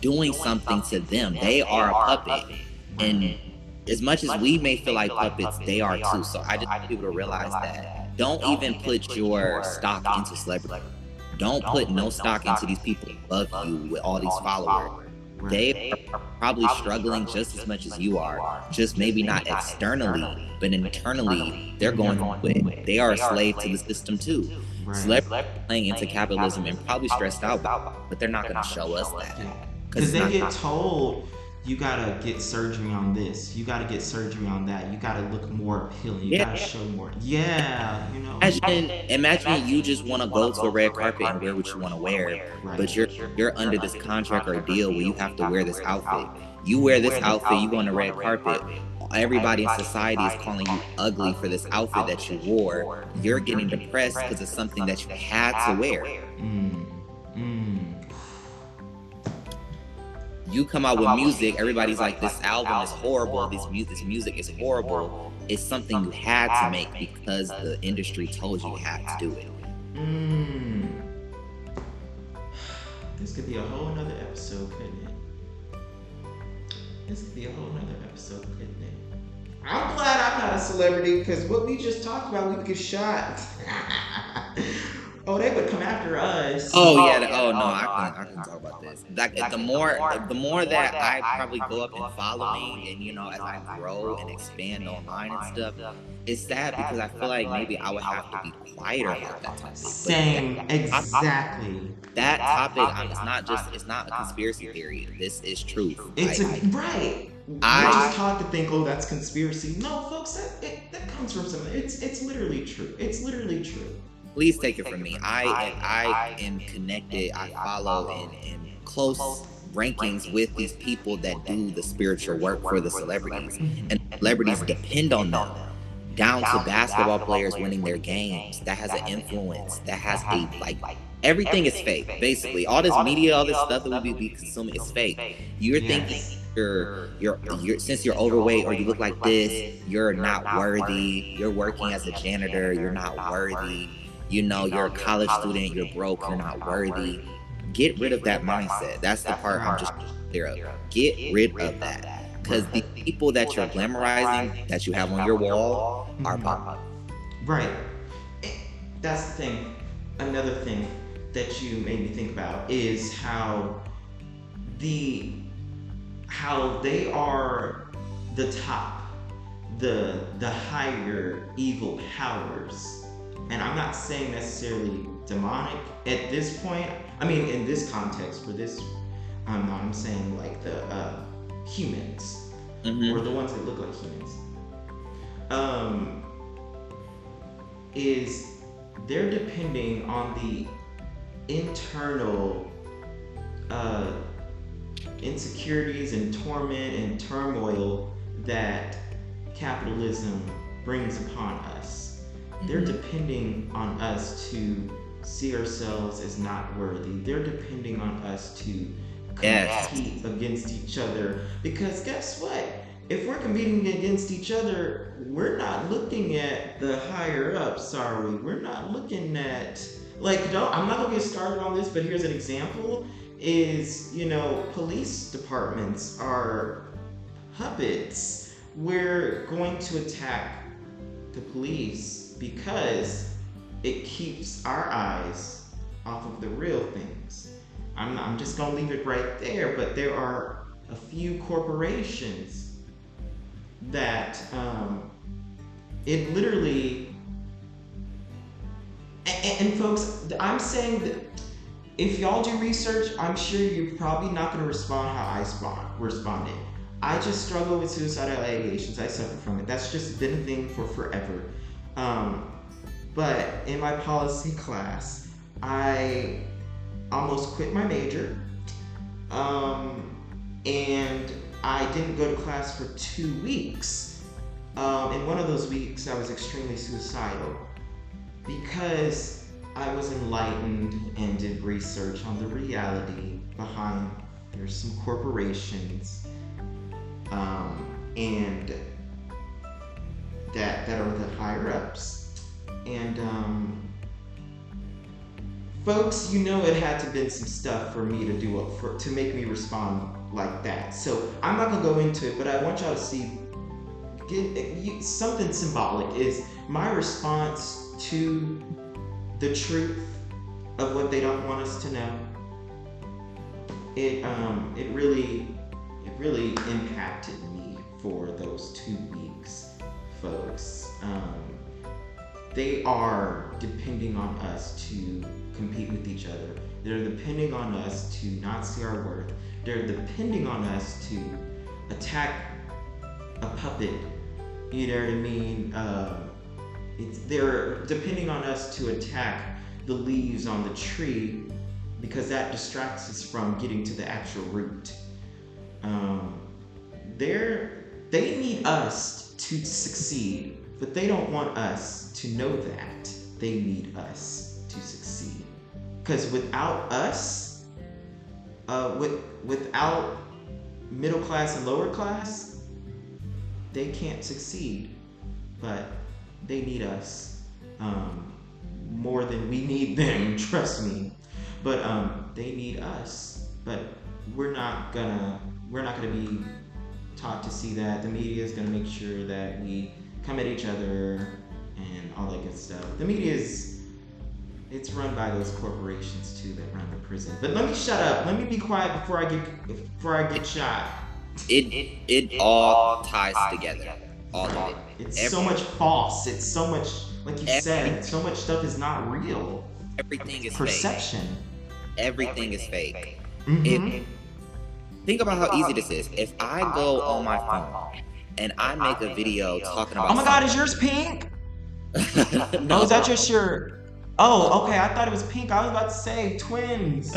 doing something to them. They are a puppet. And as much as we may feel like puppets, they are too. So I just want people to realize that. Don't even put your stock into celebrity. Don't put no stock into these people above you with all these followers. They are probably struggling just as much as you are, just maybe not externally, but internally, they're going through it. They are a slave to the system too. Celebrities playing into capitalism and probably stressed out, but they're not going to show us that. Because they get told, you gotta get surgery on this, you gotta get surgery on that, you gotta look more appealing, you gotta show more. Imagine you just want to go to a red carpet and wear what you want to wear, but you're under this contract or deal where you have to wear this outfit. You wear this outfit, you go on the red carpet. Everybody in society is calling you ugly for this outfit that you wore. You're getting depressed because it's something that you had to wear. You come out with music, everybody's like, this album is horrible, this music is horrible. It's something you had to make because the industry told you had to do it. This could be a whole nother episode, couldn't it? I'm glad I'm not a celebrity, because what we just talked about, we get shot. Oh, they would come after us. Oh yeah. Oh no, I couldn't talk about this. Like the more that I probably go up in following, and as I grow and expand online and stuff, it's sad because I feel like maybe I would have to be quieter about that topic. But Same, exactly. that topic, it's not a conspiracy theory. This is truth. It's Like right. We're I just taught to think, oh, that's conspiracy. No, folks, that comes from some. It's literally true. It's literally true. Please take it from me. I am connected. I follow in close rankings with these people that do the spiritual work for the celebrities, and celebrities depend on them. Down to basketball players winning their games. That has an influence. That has a everything is fake. Basically, all this media, all this stuff that we be consuming is fake. You're thinking you're since you're overweight or you look like this, you're not worthy. You're working as a janitor, you're not worthy. You're a college student, you're broke, you're not worthy. Get rid of that mindset. That's the part I'm just clear of. Get rid of that. Because the people that you're glamorizing, that you have on your wall, are popular. Right. That's the thing. Another thing that you made me think about is how they are the top, the higher evil powers. And I'm not saying necessarily demonic at this point. I mean, in this context, for this, I'm saying like the humans, or the ones that look like humans. Is they're depending on the internal insecurities and torment and turmoil that capitalism brings upon us. They're depending on us to see ourselves as not worthy. They're depending on us to compete against each other. Because guess what? If we're competing against each other, we're not looking at the higher ups, are we? We're not looking at I'm not gonna get started on this, but here's an example. Is police departments are puppets. We're going to attack the police because it keeps our eyes off of the real things. I'm just gonna leave it right there, but there are a few corporations that it literally and folks, I'm saying that if y'all do research, I'm sure you're probably not going to respond how I responded. I just struggle with suicidal ideations. I suffer from it. That's just been a thing for forever. But in my policy class, I almost quit my major. And I didn't go to class for 2 weeks. In one of those weeks, I was extremely suicidal because I was enlightened and did research on the reality behind there's some corporations and that are the higher ups. And folks, it had to been some stuff for me to do to make me respond like that. So I'm not gonna go into it, but I want y'all to see something symbolic is my response to the truth of what they don't want us to know. It really impacted me for those 2 weeks, folks. They are depending on us to compete with each other. They're depending on us to not see our worth. They're depending on us to attack a puppet. You know what I mean? They're depending on us to attack the leaves on the tree because that distracts us from getting to the actual root. They need us to succeed, but they don't want us to know that they need us to succeed. Because without us, without middle class and lower class, they can't succeed. But they need us more than we need them, trust me. But they need us. But we're not gonna be taught to see that. The media is gonna make sure that we come at each other and all that good stuff. The media is It's run by those corporations too that run the prison. But let me shut up. Let me be quiet before I get shot. It all ties together. All of it. It's so much false. It's so much, like you said, so much stuff is not real. Everything is perception. Fake. Everything is fake. Mm-hmm. Think about how easy this is. If I go on my phone and I make a video talking about, oh my God, is yours pink? No, oh, is that your shirt? Oh, okay. I thought it was pink. I was about to say twins.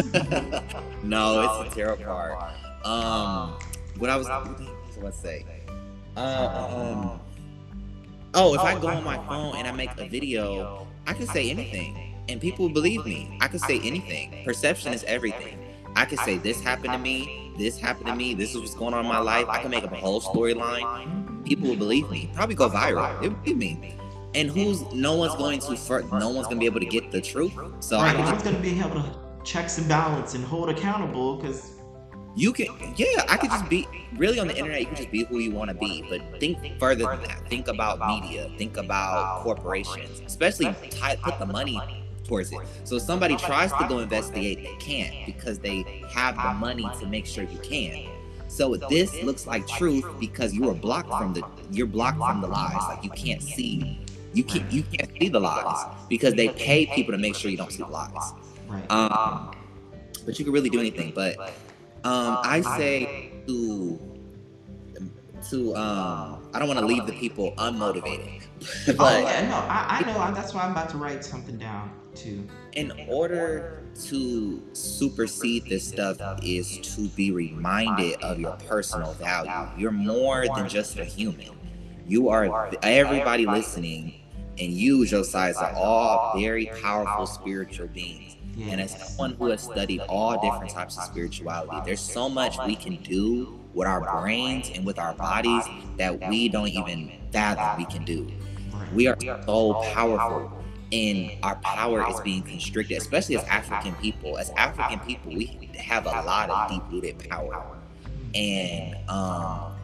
No, it's a tarot card. What I was let's say. Oh, if I go on my phone and I make a video, I can say anything, and people will believe me. I can say anything. Perception is everything. I can say this happened to me. This happened to me. This is what's going on in my life. I can make up a whole storyline. People will believe me. Probably go viral. They believe me. And no one's going to be able to get the truth. So right, no one's going to be able to checks and balance and hold accountable because you can. Yeah, I could just be really on the internet. You can just be who you want to be, but think further than that. Think about media. Think about corporations, especially put the money towards it. So if somebody tries to go investigate, they can't because they have the money to make sure you can. So this looks like truth because you are blocked from the lies. Like you can't see the lies because they pay people to make sure you don't see the lies. But you can really do anything. But I say to I don't want to leave the people unmotivated. But I know. That's why I'm about to write something down too. In order to supersede this stuff is to be reminded of your personal value. You're more than just a human. You are everybody listening, and you, Josiah, are all very powerful spiritual beings. And as someone who has studied all different types of spirituality, there's so much we can do with our brains and with our bodies that we don't even fathom we can do. We are so powerful, and our power is being constricted, especially as African people. As African people, we have a lot of deep-rooted power. And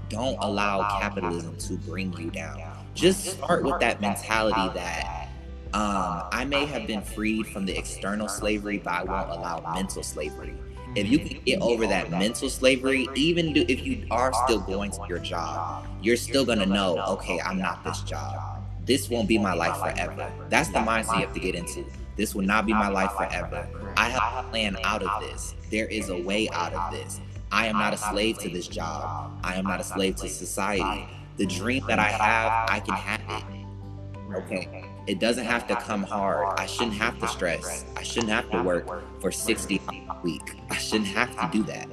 don't allow capitalism to bring you down. Just start with that mentality that I may have been freed from the external slavery, but I won't allow mental slavery. If you can get over that mental slavery, even if you are still going to your job, you're still going to know, okay, I'm not this job. This won't be my life forever. That's the mindset you have to get into. This will not be my life forever. I have a plan out of this. There is a way out of this. I am not a slave to this job. I am not a slave to society. The dream that I have, I can have it. Okay. It doesn't have to come hard. I shouldn't have to stress. I shouldn't have to work for 60 hours a week. I shouldn't have to do that.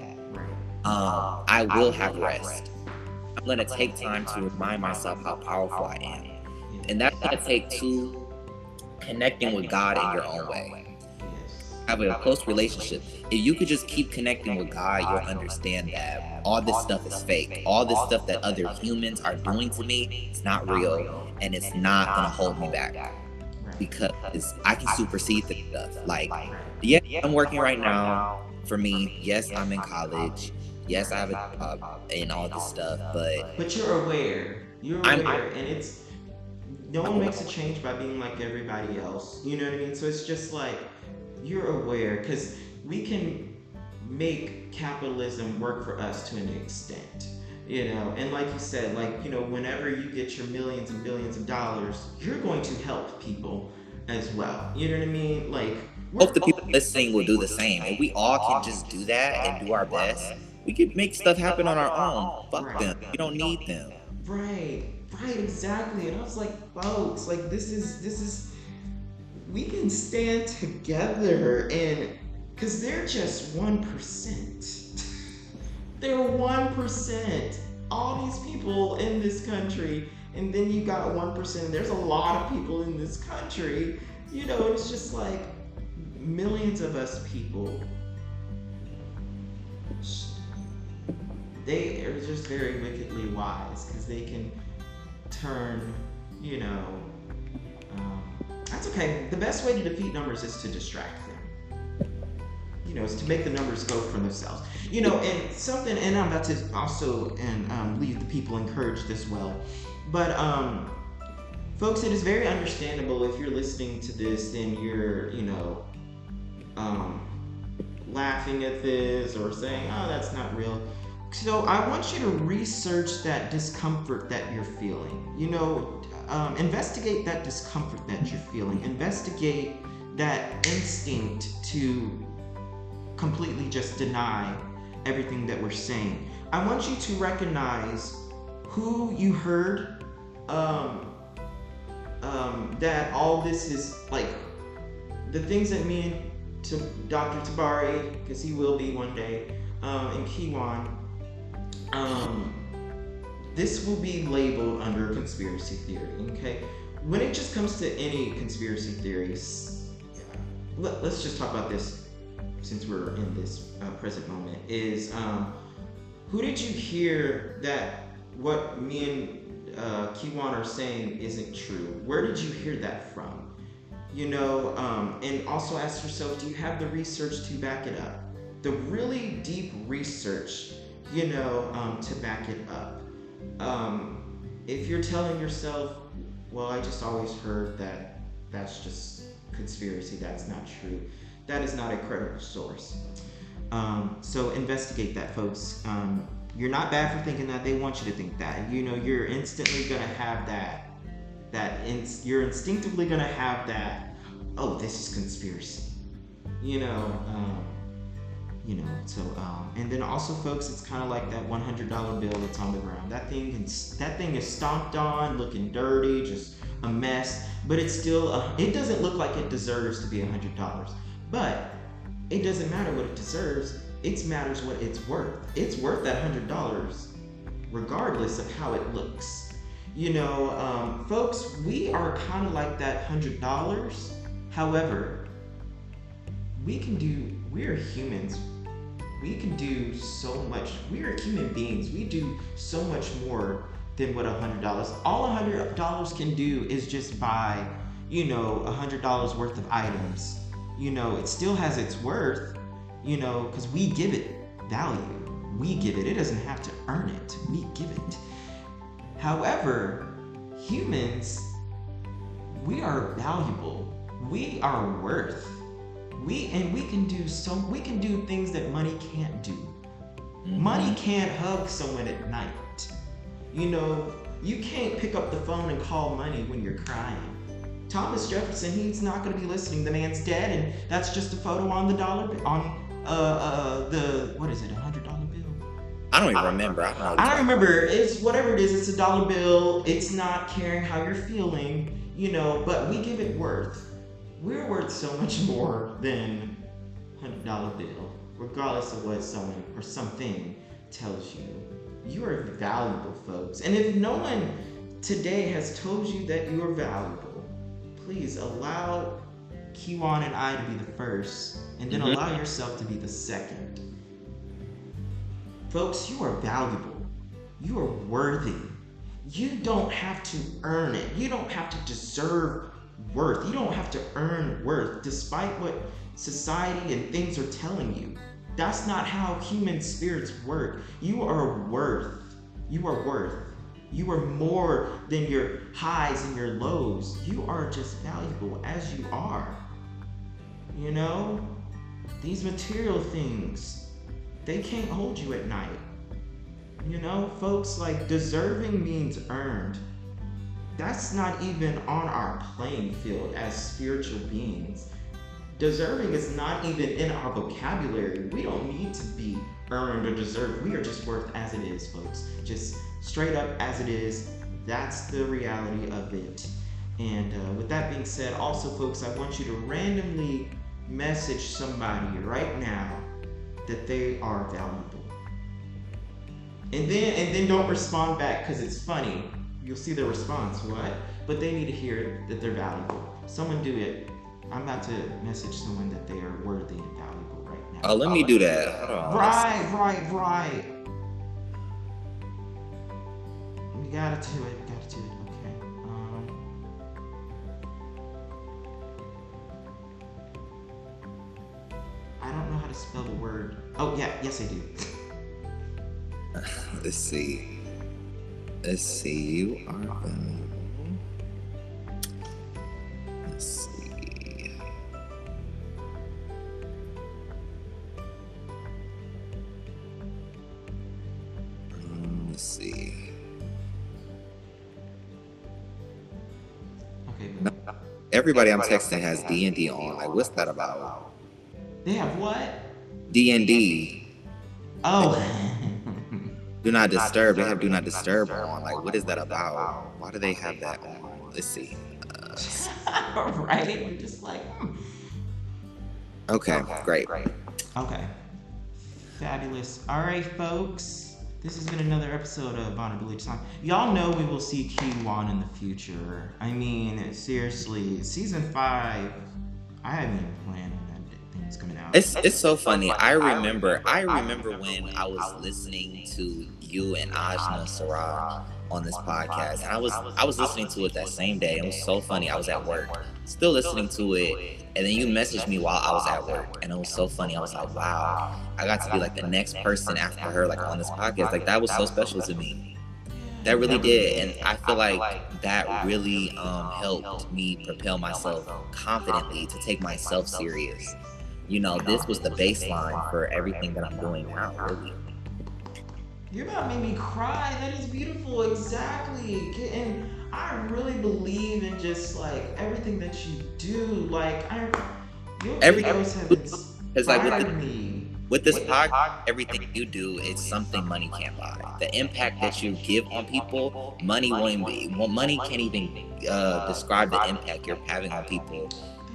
I will have rest. I'm going to take time to remind myself how powerful I am. And that's going to take connecting with God in your own way. Have a close relationship. If you could just keep connecting with God, you'll understand that all this stuff is fake. All this stuff that other humans are doing to me, it's not real, and it's not going to hold me back. Because I can supersede this stuff. Like, yeah, I'm working right now for me. Yes, I'm in college. Yes, I have a job and all this stuff, but you're aware. You're aware, and it's no one makes a change by being like everybody else. You know what I mean? So it's just like you're aware because we can make capitalism work for us to an extent, you know. And like you said, like, you know, whenever you get your millions and billions of dollars, you're going to help people as well. You know what I mean? Like, hope the people listening will do the same. If we all can just do that and do our best, we can make stuff happen on our own. Fuck them. We don't need them. Right, exactly. And I was like, folks, like this is we can stand together, and because they're just 1%. They're 1%. All these people in this country, and then you got 1%. There's a lot of people in this country. You know, it's just like millions of us people. They are just very wickedly wise because they can turn, you know. That's okay. The best way to defeat numbers is to distract them. You know, is to make the numbers go for themselves. You know, and I'm about to also leave the people encouraged as well. But Folks, it is very understandable if you're listening to this, then you're, um, laughing at this or saying, oh, that's not real. So I want you to research that discomfort that you're feeling. Investigate that discomfort that you're feeling. Investigate that instinct to completely just deny everything that we're saying. I want you to recognize who you heard, that all this is like the things that me and Dr. Tabari, because he will be one day, and Kiwan, this will be labeled under conspiracy theory, okay? When it just comes to any conspiracy theories, let's just talk about this since we're in this present moment, is who did you hear that what me and Kiwan are saying isn't true? Where did you hear that from? And also ask yourself, do you have the research to back it up? The really deep research, to back it up. If you're telling yourself, well, I just always heard that that's just conspiracy, that's not true, that is not a credible source. So investigate that, folks. You're not bad for thinking that. They want you to think that. You're instantly going to have you're instinctively going to have that, oh, this is conspiracy. And then also, folks, it's kind of like that $100 bill that's on the ground. That thing is stomped on, looking dirty, just a mess, but it's still, it doesn't look like it deserves to be $100. But it doesn't matter what it deserves. It matters what it's worth. It's worth that $100, regardless of how it looks. Folks, we are kind of like that $100. However, we're humans. We can do so much. We are human beings. We do so much more than what $100. All $100 can do is just buy, $100 worth of items. It still has its worth, because we give it value. We give it. It doesn't have to earn it. We give it. However, humans, we are valuable. We are worth. We can do things that money can't do. Mm-hmm. Money can't hug someone at night. You can't pick up the phone and call money when you're crying. Thomas Jefferson, he's not going to be listening. The man's dead, and that's just a photo on the dollar what is it, $100 bill? I don't even remember. I don't remember. It's whatever it is. It's a dollar bill. It's not caring how you're feeling, but we give it worth. We're worth so much more than $100 bill, regardless of what someone or something tells you. You are valuable, folks. And if no one today has told you that you are valuable, please allow Kiwan and I to be the first, and then allow yourself to be the second. Folks, you are valuable. You are worthy. You don't have to earn it. You don't have to deserve worth. You don't have to earn worth, despite what society and things are telling you. That's not how human spirits work. You are worth. You are worth. You are more than your highs and your lows. You are just valuable as you are. These material things, they can't hold you at night. Folks, like, deserving means earned. That's not even on our playing field as spiritual beings. Deserving is not even in our vocabulary. We don't need to be earned or deserved. We are just worth as it is, folks. Just straight up as it is. That's the reality of it. And with that being said, also, folks, I want you to randomly message somebody right now that they are valuable. And then don't respond back because it's funny. You'll see the response, what? But they need to hear that they're valuable. Someone do it. I'm about to message someone that they are worthy and valuable right now. Oh, let me do that. Hold on. Right. We gotta do it. Okay. I don't know how to spell the word. Oh, yeah. Yes, I do. Let's see. You are valuable. Let's see. Okay. No, everybody I'm texting has D&D on. Like, what's that about? They have what? D&D. Oh. Do not disturb. They have do not disturb on. Like, what is that about? Why do they have that on? Let's see. Right? I'm just like, Okay, great. Okay. Fabulous. All right, folks. This has been another episode of Vulnerability Time. Y'all know we will see Kiwan in the future. I mean, seriously, season 5, I haven't even planned on that thing's coming out. It's so funny. I remember when I was listening to you and Ajna Saraj on this podcast, and I was listening to it that same day. It was so funny. I was at work, still listening to it, and then you messaged me while I was at work, and it was so funny. I was like, wow, I got to be like the next person after her, like on this podcast. Like that was so special to me. That really did, and I feel like that really helped me propel myself confidently to take myself serious. You know, this was the baseline for everything that I'm doing now, really. You're about to make me cry. That is beautiful. Exactly. And I really believe in just like everything that you do. Like, your videos have inspired me. With this podcast, everything you do is something money can't buy. The impact that you give on people, money can't even describe the impact you're having on people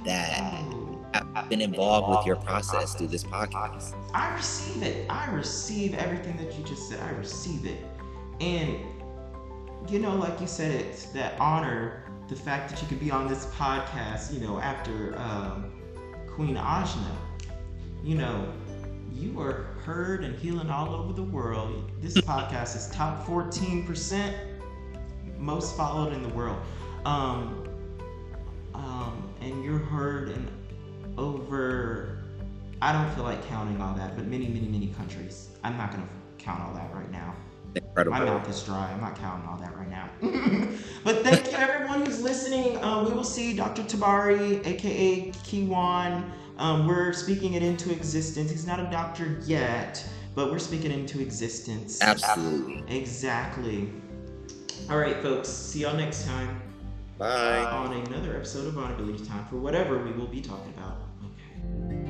that have been involved with your process through this podcast. I receive it. I receive everything that you just said. I receive it. And, you know, like you said, it's that honor, the fact that you could be on this podcast, you know, after Queen Ajna. You know, you are heard and healing all over the world. This podcast is top 14% most followed in the world. And you're heard in over, I don't feel like counting all that, but many, many, many countries. I'm not going to count all that right now. Incredible. My mouth is dry. I'm not counting all that right now. But thank you, everyone who's listening. We will see Dr. Tabari, aka Kiwan. We're speaking it into existence. He's not a doctor yet, but we're speaking it into existence. Absolutely. Exactly. All right, folks. See y'all next time. Bye. On another episode of Vulnerability Time for whatever we will be talking about. Okay.